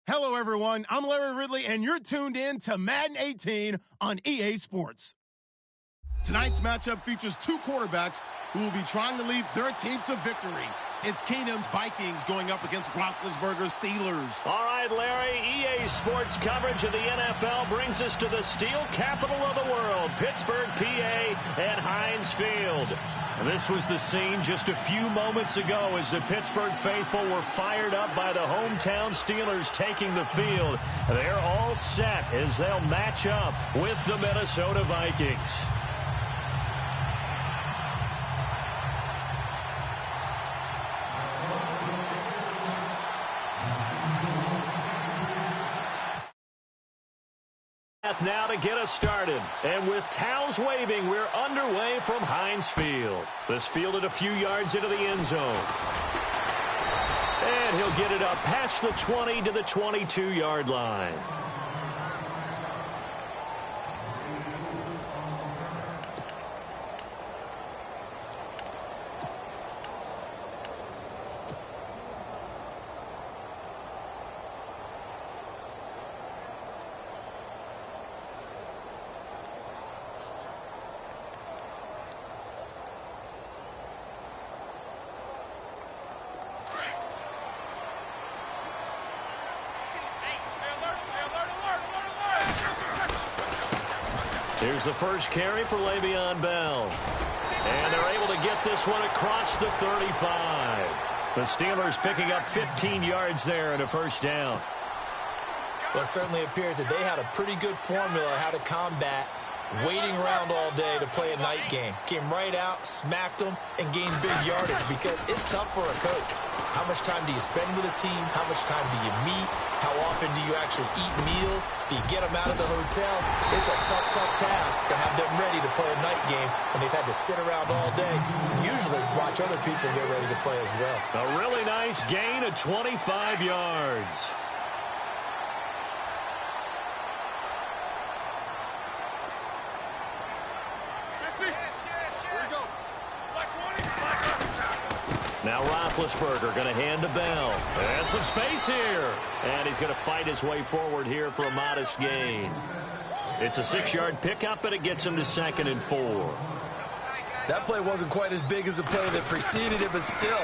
Hello, everyone. I'm Larry Ridley, and you're tuned in to Madden 18 on EA Sports. Tonight's matchup features two quarterbacks who will be trying to lead their team to victory. It's Keenum's Vikings going up against Roethlisberger's Steelers. All right, Larry, EA Sports coverage of the NFL brings us to the steel capital of the world, Pittsburgh, PA, at Heinz Field. This was the scene just a few moments ago as the Pittsburgh faithful were fired up by the hometown Steelers taking the field. They're all set as they'll match up with the Minnesota Vikings. Now to get us started, and with towels waving, we're underway from Heinz Field. This fielded a few yards into the end zone. And he'll get it up past the 20 to the 22-yard line. Here's the first carry for Le'Veon Bell. And they're able to get this one across the 35. The Steelers picking up 15 yards there and a first down. Well, it certainly appears that they had a pretty good formula how to combat waiting around all day to play a night game. Came right out, smacked them, and gained big yardage because it's tough for a coach. How much time do you spend with a team? How much time do you meet? How often do you actually eat meals? Do you get them out of the hotel? It's a tough, tough task to have them ready to play a night game when they've had to sit around all day. Usually watch other people get ready to play as well. A really nice gain of 25 yards. Now Roethlisberger going to hand to Bell. And some space here. And he's going to fight his way forward here for a modest gain. It's a 6-yard pickup, and it gets him to 2nd and 4. That play wasn't quite as big as the play that preceded it, but still,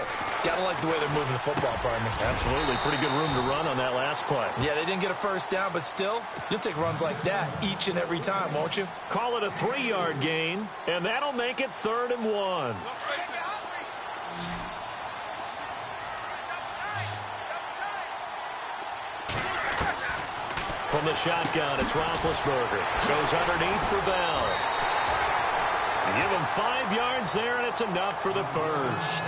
got to like the way they're moving the football, partner. Absolutely. Pretty good room to run on that last play. Yeah, they didn't get a first down, but still, you'll take runs like that each and every time, won't you? Call it a 3-yard gain, and that'll make it 3rd and 1. From the shotgun, it's Roethlisberger. Goes underneath for Bell. Give him 5 yards there, and it's enough for the first.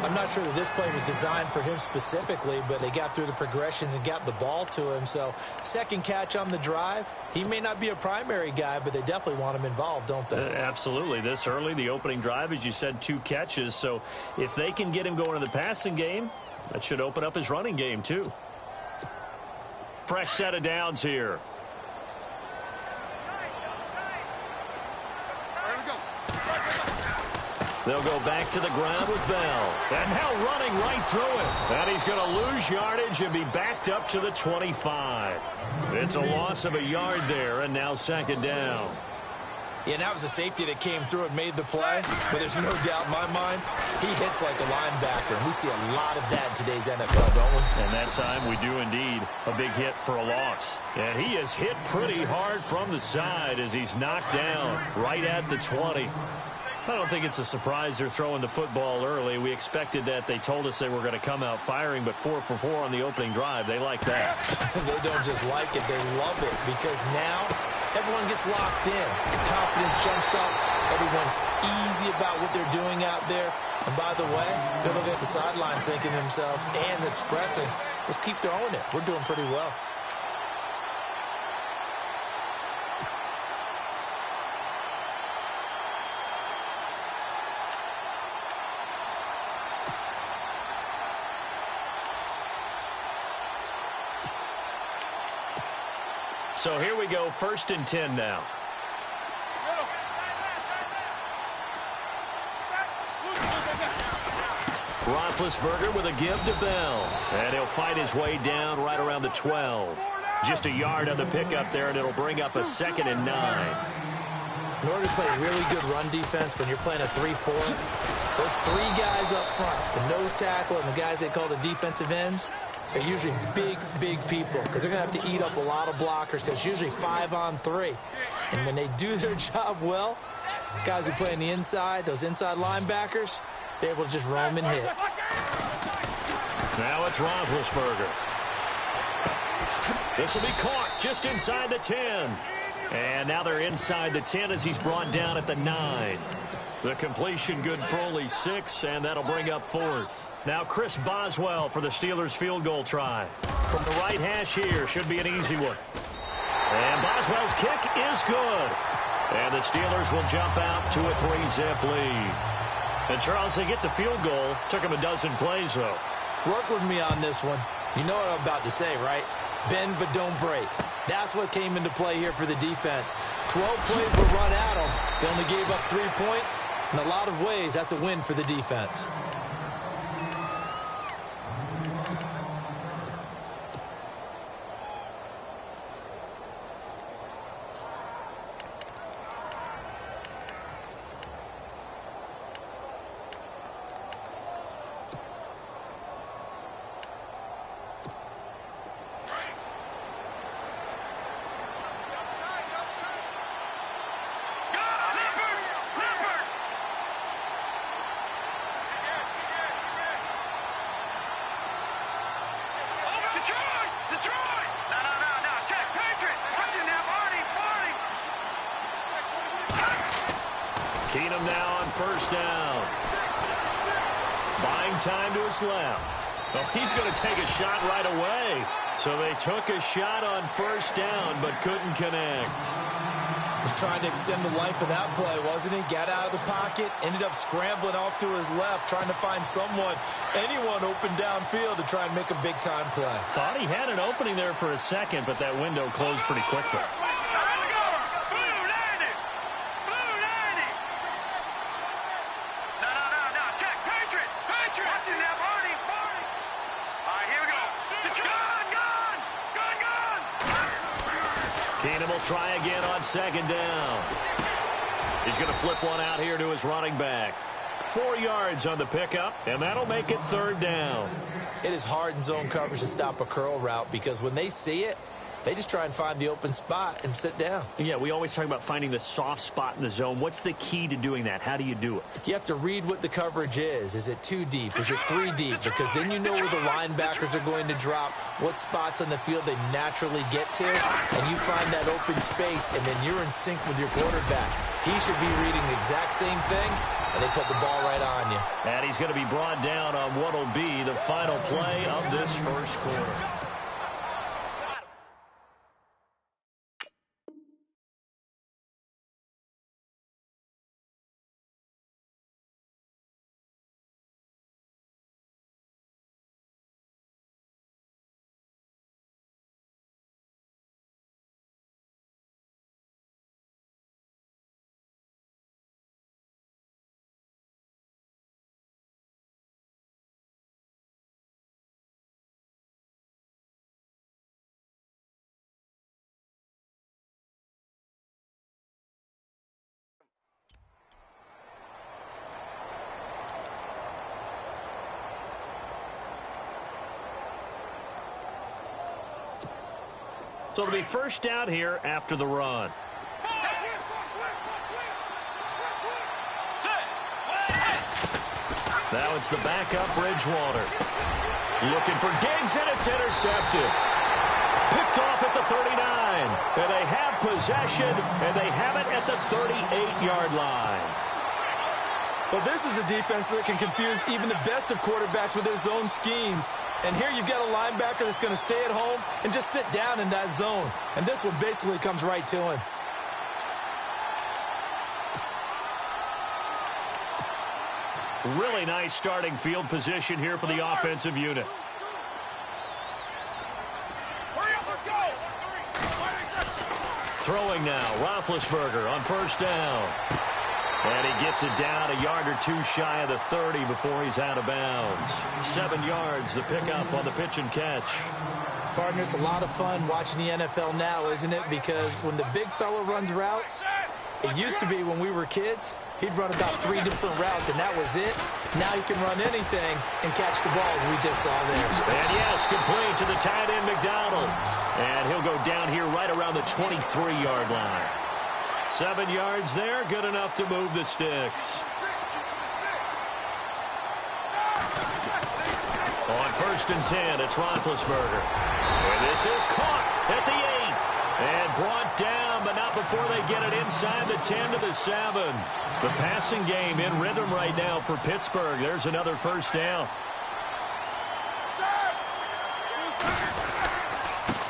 I'm not sure that this play was designed for him specifically, but they got through the progressions and got the ball to him. So, second catch on the drive. He may not be a primary guy, but they definitely want him involved, don't they? Absolutely. This early, the opening drive, as you said, 2 catches. So, if they can get him going in the passing game, that should open up his running game, too. Fresh set of downs here. They'll go back to the ground with Bell. And now running right through it. And he's going to lose yardage and be backed up to the 25. It's a loss of a yard there, and now 2nd down. Yeah, and that was a safety that came through and made the play. But there's no doubt in my mind, he hits like a linebacker. And we see a lot of that in today's NFL, don't we? And that time we do indeed a big hit for a loss. And he is hit pretty hard from the side as he's knocked down right at the 20. I don't think it's a surprise they're throwing the football early. We expected that. They told us they were going to come out firing, but 4 for 4 on the opening drive. They like that. They don't just like it. They love it because now everyone gets locked in. The confidence jumps up. Everyone's easy about what they're doing out there. And by the way, they're looking at the sideline thinking to themselves and expressing, let's keep throwing it. We're doing pretty well. So here we go, 1st and 10 now. Roethlisberger with a give to Bell. And he'll fight his way down right around the 12. Just a yard on the pickup there, and it'll bring up a 2nd and 9. In order to play really good run defense when you're playing a 3-4, those 3 guys up front, the nose tackle and the guys they call the defensive ends, are usually big, big people because they're going to have to eat up a lot of blockers because it's usually 5-on-3. And when they do their job well, guys who play on the inside, those inside linebackers, they're able to just roam and hit. Now it's Roethlisberger. This will be caught just inside the 10. And now they're inside the 10 as he's brought down at the 9. The completion good for only 6, and that'll bring up 4th. Now Chris Boswell for the Steelers field goal try. From the right hash here, should be an easy one. And Boswell's kick is good. And the Steelers will jump out to a 3-zip lead. And Charles, they get the field goal. Took them a dozen plays, though. Work with me on this one. You know what I'm about to say, right? Bend but don't break. That's what came into play here for the defense. 12 plays were run at them. They only gave up 3 points. In a lot of ways, that's a win for the defense. Keenum now on first down. Buying time to his left. Oh, he's going to take a shot right away. So they took a shot on first down but couldn't connect. Was trying to extend the life of that play, wasn't he? Got out of the pocket, ended up scrambling off to his left, trying to find anyone open downfield to try and make a big-time play. Thought he had an opening there for a second, but that window closed pretty quickly. Keenum will try again on second down. He's going to flip one out here to his running back. 4 yards on the pickup, and that'll make it third down. It is hard in zone coverage to stop a curl route because when they see it, they just try and find the open spot and sit down. Yeah, we always talk about finding the soft spot in the zone. What's the key to doing that? How do you do it? You have to read what the coverage is. Is it 2 deep? Is it 3 deep? Because then you know where the linebackers are going to drop, what spots on the field they naturally get to, and you find that open space, and then you're in sync with your quarterback. He should be reading the exact same thing, and they put the ball right on you. And he's going to be brought down on what will be the final play of this first quarter. So it'll be first down here after the run. Now it's the backup Bridgewater. Looking for Diggs, and it's intercepted. Picked off at the 39. And they have possession, and they have it at the 38-yard line. Well, this is a defense that can confuse even the best of quarterbacks with their zone schemes. And here you've got a linebacker that's going to stay at home and just sit down in that zone. And this one basically comes right to him. Really nice starting field position here for the offensive unit. Throwing now, Roethlisberger on first down. And he gets it down a yard or two shy of the 30 before he's out of bounds. 7 yards, the pickup on the pitch and catch. Partner, it's a lot of fun watching the NFL now, isn't it? Because when the big fella runs routes, it used to be when we were kids, he'd run about 3 different routes, and that was it. Now he can run anything and catch the balls we just saw there. And yes, complete to the tight end, McDonald. And he'll go down here right around the 23-yard line. 7 yards there, good enough to move the sticks. On 1st and 10, it's Roethlisberger. And this is caught at the 8. And brought down, but not before they get it inside the 10 to the 7. The passing game in rhythm right now for Pittsburgh. There's another first down.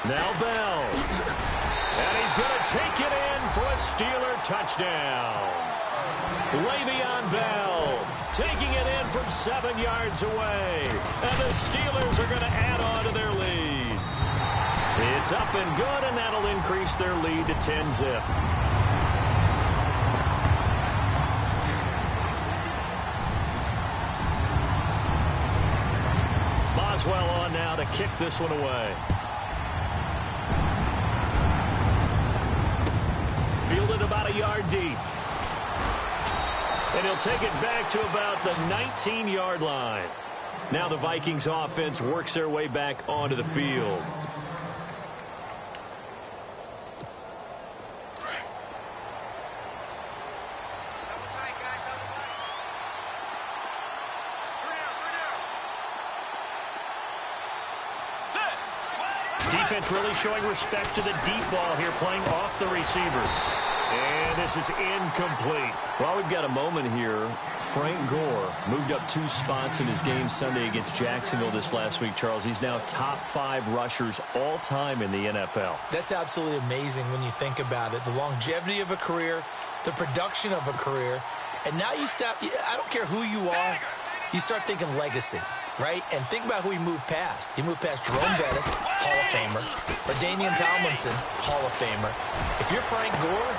Now Bell. And he's going to take it in for a Steeler touchdown. Le'Veon Bell taking it in from 7 yards away. And the Steelers are going to add on to their lead. It's up and good, and that'll increase their lead to 10-zip. Boswell on now to kick this one away. Fielded about a yard deep. And he'll take it back to about the 19-yard line. Now the Vikings offense works their way back onto the field. Defense really showing respect to the deep ball here, playing off the receivers. And this is incomplete. While we've got a moment here, Frank Gore moved up 2 spots in his game Sunday against Jacksonville this last week, Charles. He's now top 5 rushers all time in the NFL. That's absolutely amazing when you think about it. The longevity of a career, the production of a career, and now you stop. I don't care who you are, you start thinking legacy. Right? And think about who he moved past. He moved past Jerome Bettis, Hall of Famer, or Damian Tomlinson, Hall of Famer. If you're Frank Gore,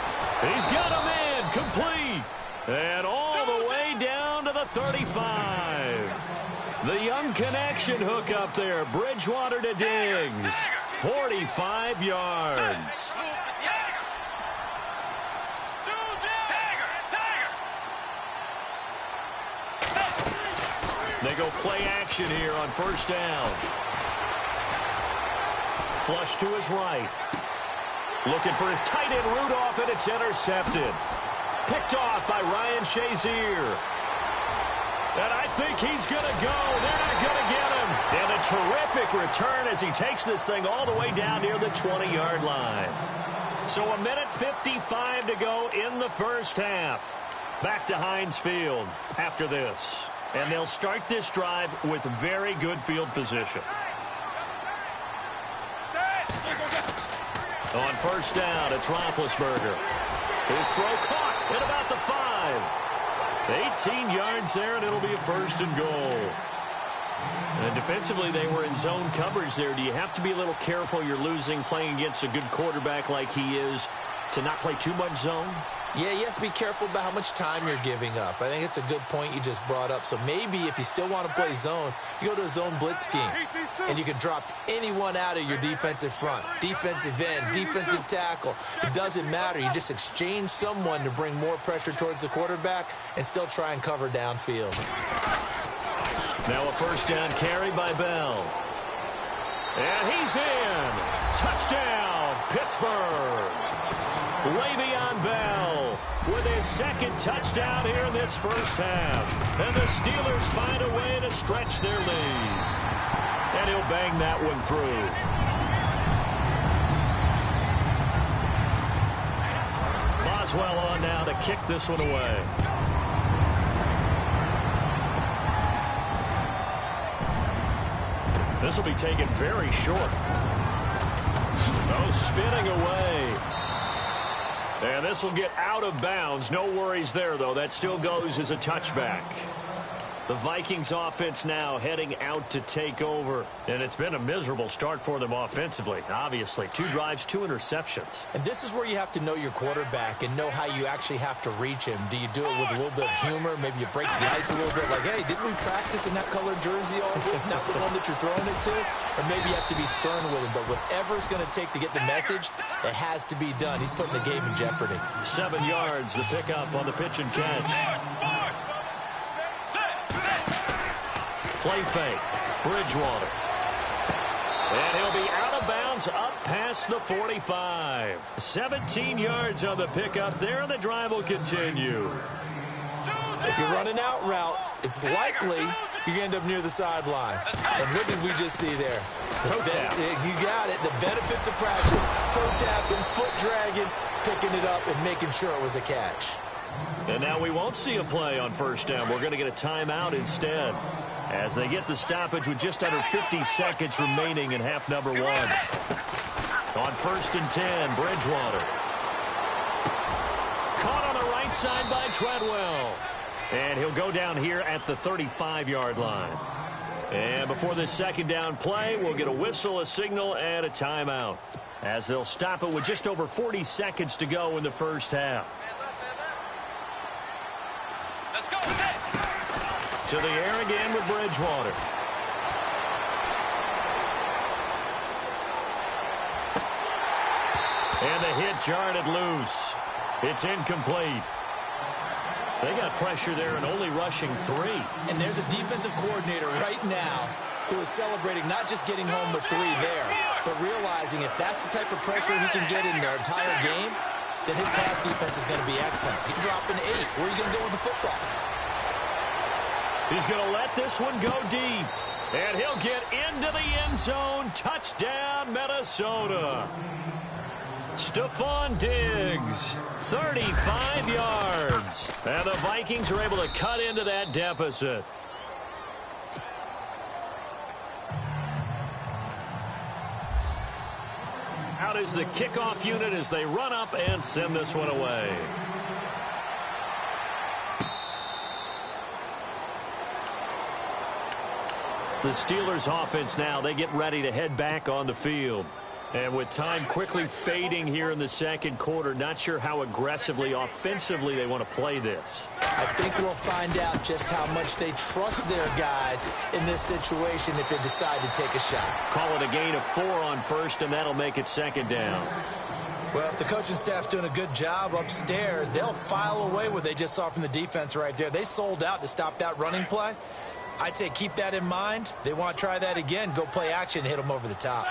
he's got him in, complete, and all the way down to the 35. The young connection hook up there, Bridgewater to Diggs, 45 yards. They go play action here on 1st down. Flush to his right. Looking for his tight end Rudolph, and it's intercepted. Picked off by Ryan Shazier. And I think he's going to go. They're not going to get him. And a terrific return as he takes this thing all the way down near the 20-yard line. So 1:55 to go in the first half. Back to Heinz Field after this. And they'll start this drive with very good field position. On 1st down, it's Roethlisberger. His throw caught at about the 5. 18 yards there, and it'll be a 1st and goal. And defensively, they were in zone coverage there. Do you have to be a little careful? You're losing, playing against a good quarterback like he is, to not play too much zone? Yeah, you have to be careful about how much time you're giving up. I think it's a good point you just brought up. So maybe if you still want to play zone, you go to a zone blitz scheme. And you can drop anyone out of your defensive front. Defensive end, defensive tackle. It doesn't matter. You just exchange someone to bring more pressure towards the quarterback and still try and cover downfield. Now a 1st down carry by Bell. And he's in. Touchdown, Pittsburgh. Le'Veon Bell with his 2nd touchdown here in this first half. And the Steelers find a way to stretch their lead. And he'll bang that one through. Boswell on now to kick this one away. This will be taken very short. Oh, spinning away. And this will get out of bounds. No worries there, though. That still goes as a touchback. The Vikings offense now heading out to take over. And it's been a miserable start for them offensively, obviously. 2 drives, 2 interceptions. And this is where you have to know your quarterback and know how you actually have to reach him. Do you do it with a little bit of humor? Maybe you break the ice a little bit like, hey, didn't we practice in that colored jersey all week? Not the one that you're throwing it to? Or maybe you have to be stern with him. But whatever it's going to take to get the message, it has to be done. He's putting the game in jeopardy. 7 yards, the pickup on the pitch and catch. Play fake. Bridgewater. And he'll be out of bounds up past the 45. 17 yards on the pickup there, and the drive will continue. If you're running out route, it's likely you're going to end up near the sideline. And what did we just see there? Toe tap. You got it. The benefits of practice. Toe tapping, foot dragging, picking it up, and making sure it was a catch. And now we won't see a play on first down. We're going to get a timeout instead, as they get the stoppage with just under 50 seconds remaining in half number 1. On 1st and 10, Bridgewater. Caught on the right side by Treadwell. And he'll go down here at the 35-yard line. And before this second down play, we'll get a whistle, a signal, and a timeout, as they'll stop it with just over 40 seconds to go in the first half. To the air again with Bridgewater. And the hit jarred it loose. It's incomplete. They got pressure there and only rushing 3. And there's a defensive coordinator right now who is celebrating not just getting home with 3 there, but realizing if that's the type of pressure he can get in the entire game, then his pass defense is going to be excellent. He's dropping 8. Where are you going to go with the football? He's going to let this one go deep. And he'll get into the end zone. Touchdown, Minnesota. Stephon Diggs, 35 yards. And the Vikings are able to cut into that deficit. Out is the kickoff unit as they run up and send this one away. The Steelers offense now, they get ready to head back on the field. And with time quickly fading here in the second quarter, not sure how aggressively, offensively they want to play this. I think we'll find out just how much they trust their guys in this situation if they decide to take a shot. Call it a gain of 4 on first, and that'll make it second down. Well, if the coaching staff's doing a good job upstairs, they'll file away what they just saw from the defense right there. They sold out to stop that running play. I'd say keep that in mind. They want to try that again. Go play action and hit them over the top.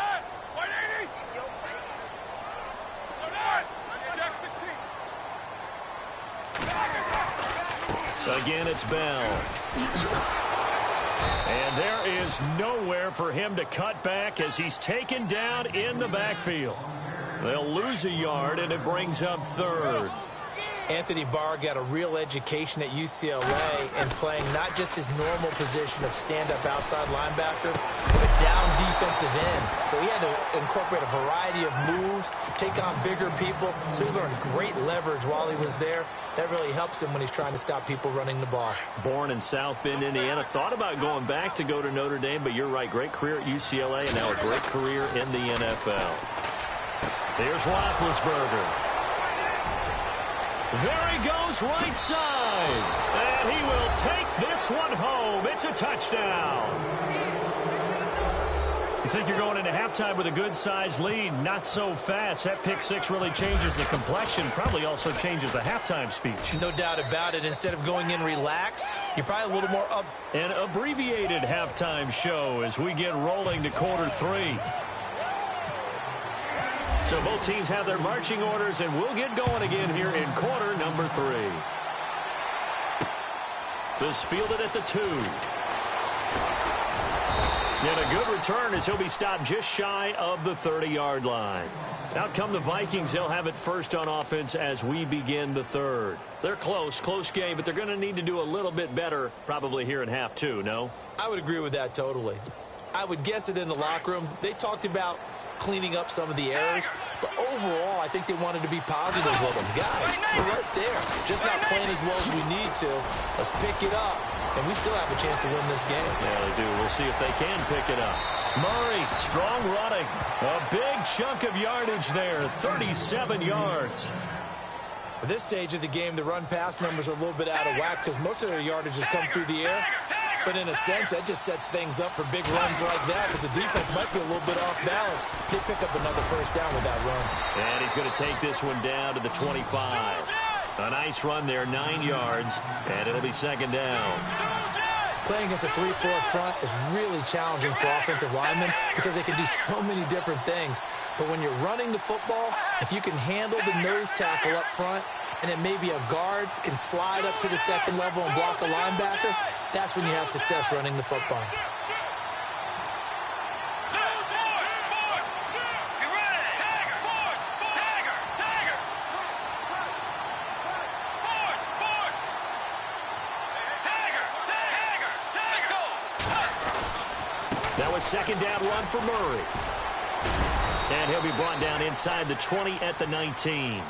Again, it's Bell. And there is nowhere for him to cut back as he's taken down in the backfield. They'll lose a yard, and it brings up 3rd. Anthony Barr got a real education at UCLA and playing not just his normal position of stand-up outside linebacker, but down defensive end. So he had to incorporate a variety of moves, take on bigger people. So he learned great leverage while he was there. That really helps him when he's trying to stop people running the ball. Born in South Bend, Indiana. Thought about going back to go to Notre Dame, but you're right. Great career at UCLA and now a great career in the NFL. Here's Roethlisberger. There he goes right side. And he will take this one home. It's a touchdown. You think you're going into halftime with a good-sized lead? Not so fast. That pick 6 really changes the complexion. Probably also changes the halftime speech. No doubt about it. Instead of going in relaxed, you're probably a little more up. An abbreviated halftime show as we get rolling to quarter 3. So both teams have their marching orders, and we'll get going again here in quarter number 3. This fielded at the 2. And a good return as he'll be stopped just shy of the 30-yard line. Out come the Vikings. They'll have it first on offense as we begin the 3rd. They're close game, but they're going to need to do a little bit better probably here in half 2, no? I would agree with that totally. I would guess it in the locker room. They talked about cleaning up some of the errors, but overall I think they wanted to be positive with them. Guys, we're right there, just not playing as well as we need to. Let's pick it up and we still have a chance to win this game. Yeah, they do. We'll see if they can pick it up. Murray, strong running. A big chunk of yardage there, 37 yards. At this stage of the game, the run-pass numbers are a little bit out of whack because most of their yardage has come through the air. But in a sense, that just sets things up for big runs like that because the defense might be a little bit off balance. They pick up another first down with that run. And he's going to take this one down to the 25. A nice run there, 9 yards, and it'll be second down. Playing against a 3-4 front is really challenging for offensive linemen because they can do so many different things. But when you're running the football, if you can handle the nose tackle up front, and it may be a guard can slide up to the second level and block a linebacker, that's when you have success running the football. That was second down run for Murray. And he'll be brought down inside the 20 at the 19.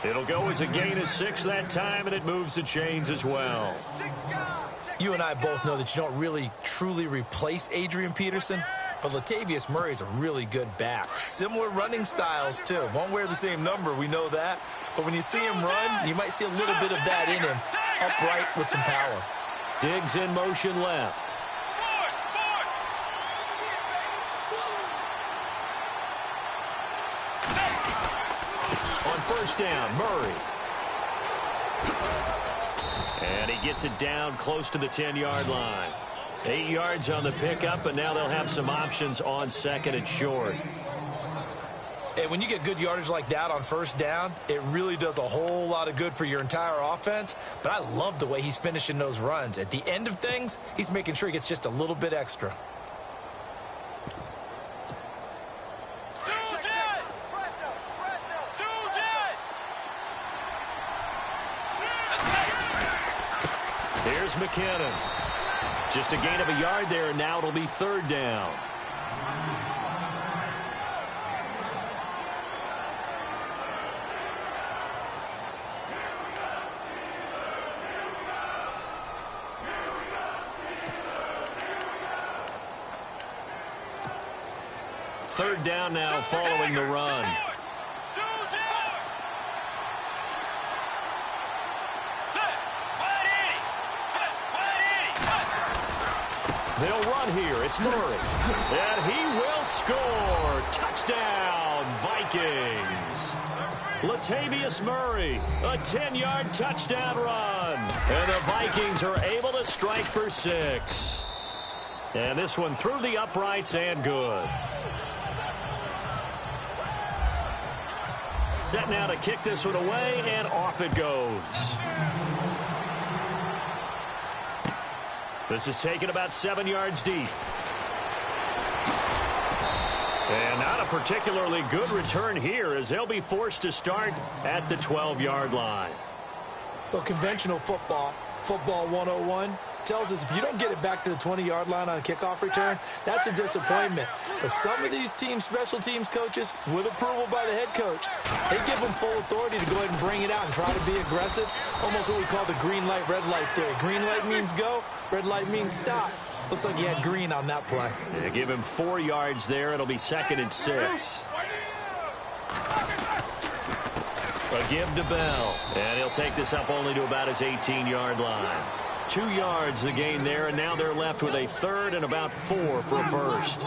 It'll go as a gain of 6 that time, and it moves the chains as well. You and I both know that you don't really truly replace Adrian Peterson, but Latavius Murray's a really good back. Similar running styles, too. Won't wear the same number, we know that. But when you see him run, you might see a little bit of that in him. Upright with some power. Diggs in motion left. First down, Murray. And he gets it down close to the 10-yard line. 8 yards on the pickup, and now they'll have some options on second and short. And when you get good yardage like that on first down, it really does a whole lot of good for your entire offense. But I love the way he's finishing those runs. At the end of things, he's making sure he gets just a little bit extra. Here's McKinnon. Just a gain of a yard there, and now it'll be third down. Third down now following the run. They'll run here. It's Murray. And he will score. Touchdown, Vikings. Latavius Murray, a 10-yard touchdown run. And the Vikings are able to strike for 6. And this one through the uprights and good. Set now to kick this one away, and off it goes. This is taken about 7 yards deep. And not a particularly good return here as they'll be forced to start at the 12-yard line. Well, conventional football 101, tells us if you don't get it back to the 20-yard line on a kickoff return, that's a disappointment. But some of these teams, special teams coaches, with approval by the head coach, they give them full authority to go ahead and bring it out and try to be aggressive. Almost what we call the green light, red light theory. Green light means go, red light means stop. Looks like he had green on that play. Yeah, give him 4 yards there. It'll be 2nd and 6. A give to Bell. And he'll take this up only to about his 18-yard line. 2 yards the gain there, and now they're left with a 3rd and about 4 for a first.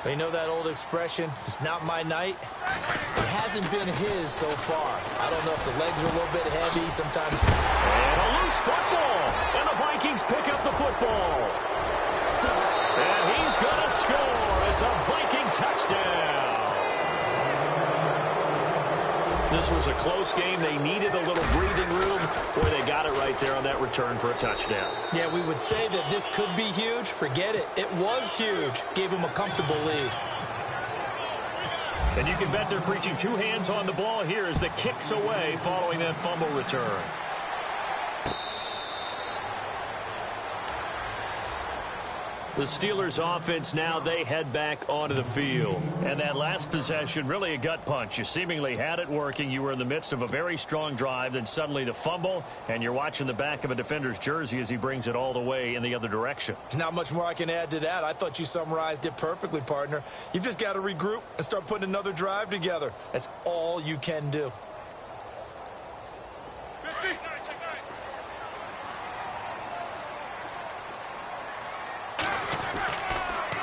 You know that old expression, it's not my night? It hasn't been his so far. I don't know if the legs are a little bit heavy sometimes. And a loose football. And the Vikings pick up the football. And he's going to score. It's a Viking touchdown. This was a close game. They needed a little breathing room. Boy, they got it right there on that return for a touchdown. Yeah, we would say that this could be huge. Forget it. It was huge. Gave him a comfortable lead. And you can bet they're preaching 2 hands on the ball here as the kick's away following that fumble return. The Steelers offense now, they head back onto the field. And that last possession, really a gut punch. You seemingly had it working. You were in the midst of a very strong drive. Then suddenly the fumble, and you're watching the back of a defender's jersey as he brings it all the way in the other direction. There's not much more I can add to that. I thought you summarized it perfectly, partner. You've just got to regroup and start putting another drive together. That's all you can do.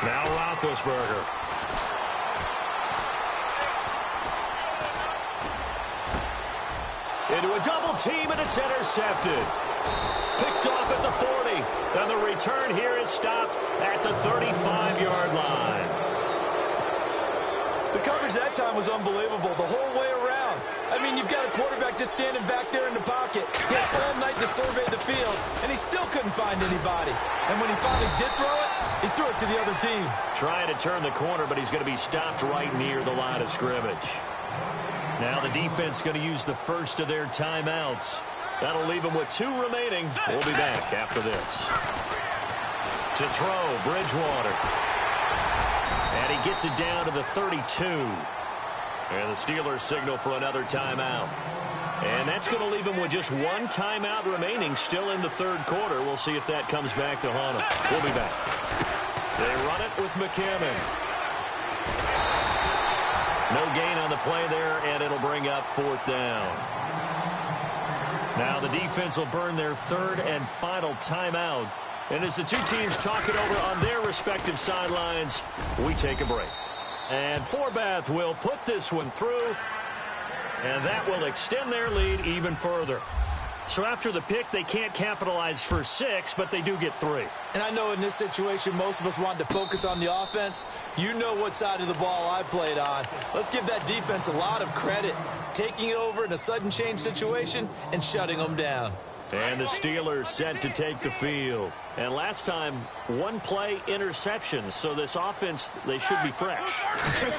Now Roethlisberger. Into a double team, and it's intercepted. Picked off at the 40. And the return here is stopped at the 35-yard line. The coverage that time was unbelievable the whole way around. I mean, you've got a quarterback just standing back there in the pocket. He had all night to survey the field, and he still couldn't find anybody. And when he finally did throw it, he threw it to the other team. Trying to turn the corner, but he's going to be stopped right near the line of scrimmage. Now the defense going to use the first of their timeouts. That'll leave them with 2 remaining. We'll be back after this. To throw, Bridgewater. And he gets it down to the 32. And the Steelers signal for another timeout. And that's going to leave him with just 1 timeout remaining still in the third quarter. We'll see if that comes back to haunt him. We'll be back. They run it with McCammon. No gain on the play there, and it'll bring up 4th down. Now the defense will burn their 3rd and final timeout. And as the 2 teams talk it over on their respective sidelines, we take a break. And Forbath will put this one through, and that will extend their lead even further. So after the pick, they can't capitalize for 6, but they do get 3. And I know in this situation, most of us wanted to focus on the offense. You know what side of the ball I played on. Let's give that defense a lot of credit, taking it over in a sudden change situation and shutting them down. And the Steelers set to take the field. And last time, 1 play interception. So this offense, they should be fresh.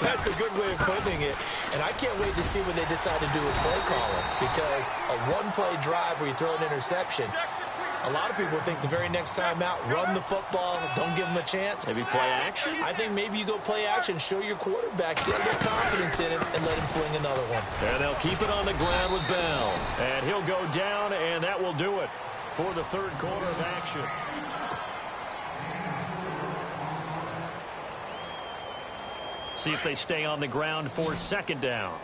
That's a good way of putting it. And I can't wait to see what they decide to do with play calling. Because a 1-play drive where you throw an interception, a lot of people think the very next time out, run the football, don't give them a chance. Maybe play action? I think maybe you go play action, show your quarterback, get a little confidence in him, and let him fling another one. And they'll keep it on the ground with Bell. And he'll go down, and that will do it for the third quarter of action. See if they stay on the ground for 2nd down.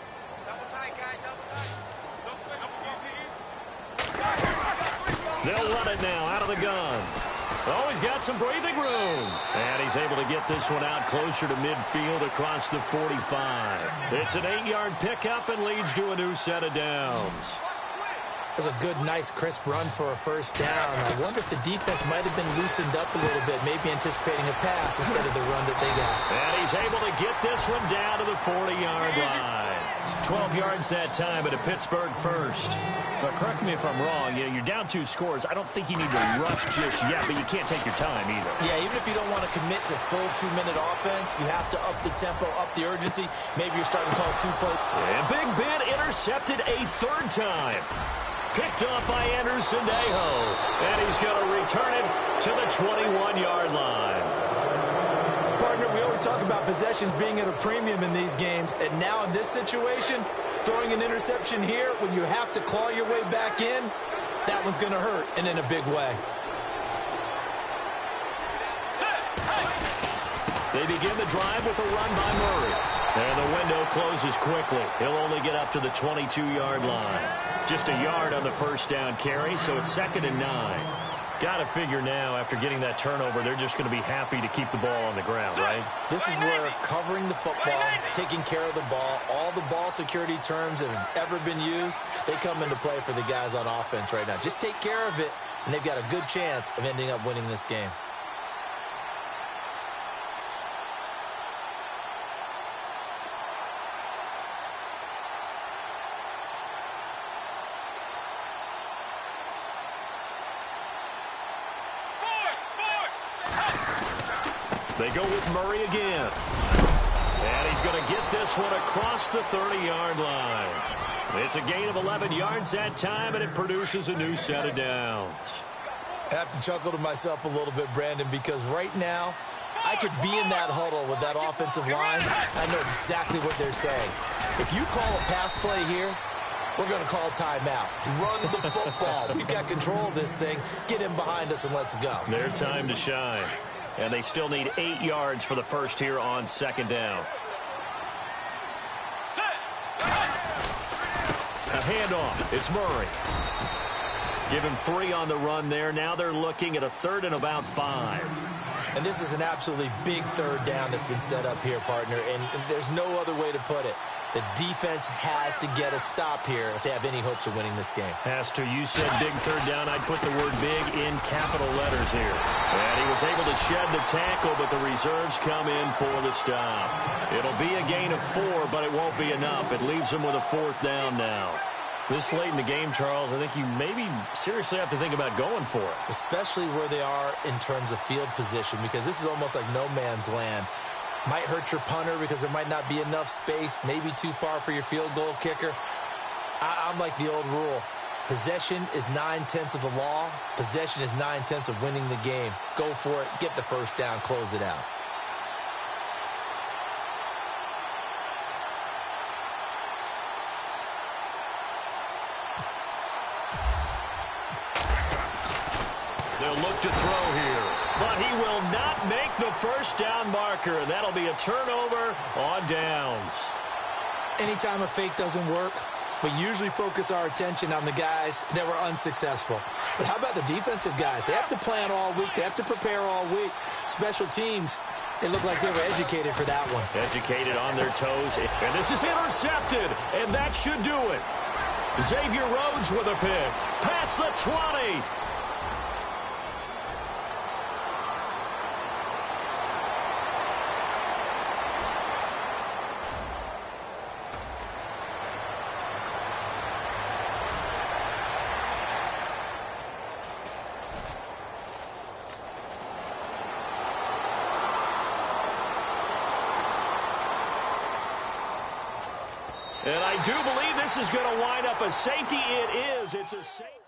They'll run it now out of the gun. Oh, he's got some breathing room. And he's able to get this one out closer to midfield across the 45. It's an 8-yard pickup and leads to a new set of downs. That's a good, nice, crisp run for a 1st down. I wonder if the defense might have been loosened up a little bit, maybe anticipating a pass instead of the run that they got. And he's able to get this one down to the 40-yard line. 12 yards that time at a Pittsburgh first. But correct me if I'm wrong, you're down 2 scores. I don't think you need to rush just yet, but you can't take your time either. Yeah, even if you don't want to commit to full 2-minute offense, you have to up the tempo, up the urgency. Maybe you're starting to call 2-play. And Big Ben intercepted a 3rd time. Picked up by Anderson Aho. And he's going to return it to the 21-yard line. Partner, we always talk about possessions being at a premium in these games. And now in this situation, throwing an interception here when you have to claw your way back in, that one's going to hurt, and in a big way. They begin the drive with a run by Murray. And the window closes quickly. He'll only get up to the 22-yard line. Just a yard on the 1st down carry, so it's 2nd and 9. Got to figure now, after getting that turnover, they're just going to be happy to keep the ball on the ground, right? This is where covering the football, taking care of the ball, all the ball security terms that have ever been used, they come into play for the guys on offense right now. Just take care of it, and they've got a good chance of ending up winning this game. They go with Murray again. And he's going to get this one across the 30-yard line. It's a gain of 11 yards that time, and it produces a new set of downs. I have to chuckle to myself a little bit, Brandon, because right now, I could be in that huddle with that offensive line. I know exactly what they're saying. If you call a pass play here, we're going to call timeout. Run the football. We've got control of this thing. Get him behind us and let's go. Their time to shine. And they still need 8 yards for the first here on second down. A handoff. It's Murray. Give him 3 on the run there. Now they're looking at a 3rd and about 5. And this is an absolutely big 3rd down that's been set up here, partner. And there's no other way to put it. The defense has to get a stop here if they have any hopes of winning this game. Pastor, you said big 3rd down. I'd put the word big in capital letters here. And he was able to shed the tackle, but the reserves come in for the stop. It'll be a gain of 4, but it won't be enough. It leaves them with a 4th down now. This late in the game, Charles, I think you maybe seriously have to think about going for it. Especially where they are in terms of field position, because this is almost like no man's land. Might hurt your punter because there might not be enough space, maybe too far for your field goal kicker. I'm like the old rule. Possession is 9/10 of the law. Possession is 9/10 of winning the game. Go for it. Get the first down. Close it out. They'll look to throw here, but he will not make the first down marker. That'll be a turnover on downs. Anytime a fake doesn't work, we usually focus our attention on the guys that were unsuccessful. But how about the defensive guys? They have to plan all week. They have to prepare all week. Special teams, it looked like they were educated for that one. Educated on their toes, and this is intercepted, and that should do it. Xavier Rhodes with a pick. Past the 20. And I do believe this is going to wind up a safety. It is. It's a safety.